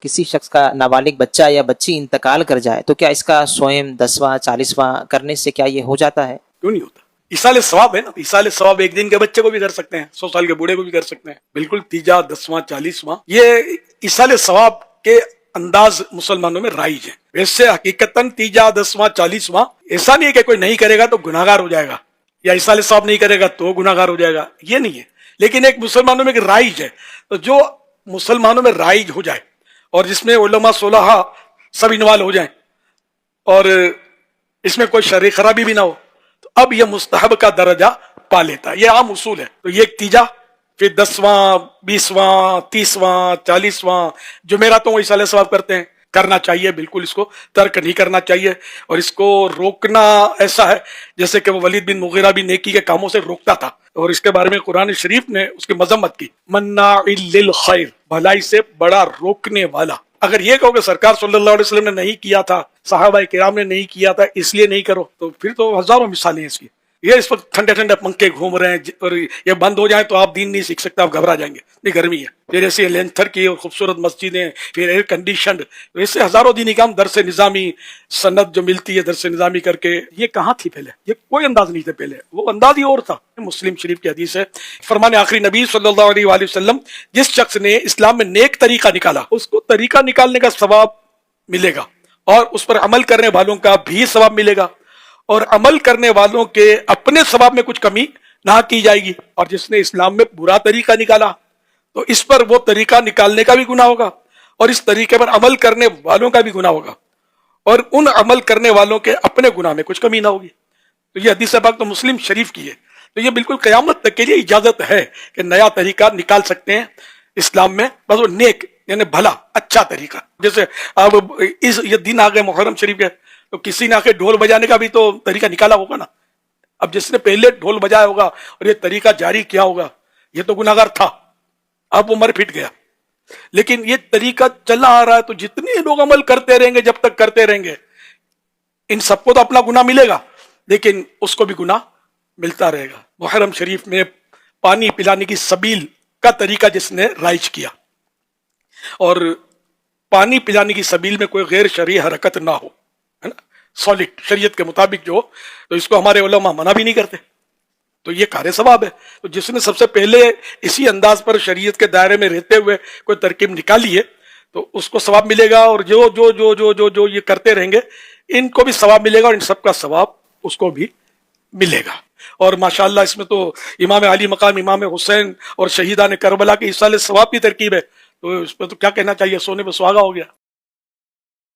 کسی شخص کا نابالغ بچہ یا بچی انتقال کر جائے تو کیا اس کا سوئم 10واں 40واں کرنے سے کیا یہ ہو جاتا ہے؟ کیوں نہیں ہوتا؟ ایصال ثواب ہے نا، ایصال ثواب ایک دن کے بچے کو بھی کر سکتے ہیں، 100 سال کے بوڑھے کو بھی کر سکتے ہیں، بالکل تیجا 10واں 40واں یہ ایصال ثواب کے انداز مسلمانوں میں رائج ہے۔ ویسے حقیقتاً تیجا 10واں 40واں ایسا نہیں ہے کہ کوئی نہیں کرے گا تو گناہ گار ہو جائے گا، یا ایصال ثواب نہیں کرے گا تو گناہ گار ہو جائے گا، یہ نہیں ہے، لیکن ایک مسلمانوں میں ایک رائج ہے، تو جو مسلمانوں میں رائج ہو جائے اور جس میں علماء صلحاء سب انوالو ہو جائیں اور اس میں کوئی شرعی خرابی بھی نہ ہو، تو اب یہ مستحب کا درجہ پا لیتا ہے۔ یہ عام اصول ہے۔ تو یہ ایک تیجا، پھر 10واں 20واں 30واں 40واں جمعراتوں کو ایصال ثواب کرتے ہیں، کرنا چاہیے، بالکل اس کو ترک نہیں کرنا چاہیے، اور اس کو روکنا ایسا ہے جیسے کہ وہ ولید بن مغیرہ بھی نیکی کے کاموں سے روکتا تھا، اور اس کے بارے میں قرآن شریف نے اس کی مذمت کی، مناع للخیر، بھلائی سے بڑا روکنے والا۔ اگر یہ کہو کہ سرکار صلی اللہ علیہ وسلم نے نہیں کیا تھا، صحابہ کرام نے نہیں کیا تھا اس لیے نہیں کرو، تو پھر تو ہزاروں مثالیں ہیں اس کی۔ یہ اس وقت ٹھنڈے ٹھنڈے پنکھے گھوم رہے ہیں اور یہ بند ہو جائیں تو آپ دین نہیں سیکھ سکتے، آپ گھبرا جائیں گے، یہ گرمی ہے، پھر ایسے لینتھر کی اور خوبصورت مسجدیں، پھر ایئر کنڈیشنڈ، ایسے ہزاروں دینی کام، درس نظامی سند جو ملتی ہے درس نظامی کر کے، یہ کہاں تھی پہلے؟ یہ کوئی انداز نہیں تھے پہلے، وہ انداز ہی اور تھا۔ مسلم شریف کی حدیث ہے، فرمان آخری نبی صلی اللہ علیہ وآلہ وسلم، جس شخص نے اسلام میں نیک طریقہ نکالا اس کو طریقہ نکالنے کا ثواب ملے گا، اور اس پر عمل کرنے والوں کا بھی ثواب ملے گا، اور عمل کرنے والوں کے اپنے ثواب میں کچھ کمی نہ کی جائے گی۔ اور جس نے اسلام میں برا طریقہ نکالا تو اس پر وہ طریقہ نکالنے کا بھی گناہ ہوگا، اور اس طریقے پر عمل کرنے والوں کا بھی گناہ ہوگا، اور ان عمل کرنے والوں کے اپنے گناہ میں کچھ کمی نہ ہوگی۔ تو یہ حدیث پاک تو مسلم شریف کی ہے، تو یہ بالکل قیامت تک کے لیے اجازت ہے کہ نیا طریقہ نکال سکتے ہیں اسلام میں، بس وہ نیک یعنی بھلا اچھا طریقہ۔ جیسے اب یہ دن آ گئے محرم شریف کے، تو کسی نے آ کے ڈھول بجانے کا بھی تو طریقہ نکالا ہوگا نا۔ اب جس نے پہلے ڈھول بجایا ہوگا اور یہ طریقہ جاری کیا ہوگا یہ تو گناہگار تھا، اب وہ مر پھٹ گیا، لیکن یہ طریقہ چلا آ رہا ہے، تو جتنے لوگ عمل کرتے رہیں گے، جب تک کرتے رہیں گے، ان سب کو تو اپنا گناہ ملے گا، لیکن اس کو بھی گناہ ملتا رہے گا۔ محرم شریف میں پانی پلانے کی سبیل کا طریقہ جس نے رائج کیا، اور پانی پلانے کی سبیل میں کوئی غیر شرعی حرکت نہ ہو، ہے نا، سالڈ شریعت کے مطابق جو، تو اس کو ہمارے علماء منع بھی نہیں کرتے، تو یہ کار ثواب ہے۔ تو جس نے سب سے پہلے اسی انداز پر شریعت کے دائرے میں رہتے ہوئے کوئی ترکیب نکالی ہے تو اس کو ثواب ملے گا، اور جو جو جو جو جو جو یہ کرتے رہیں گے ان کو بھی ثواب ملے گا، اور ان سب کا ثواب اس کو بھی ملے گا۔ اور ماشاءاللہ اس میں تو امام علی مقام امام حسین اور شہیدان کربلا کی ایصال ثواب کی ترکیب ہے، تو اس پہ تو کیا کہنا چاہیے، سونے پہ سہاگا ہو گیا۔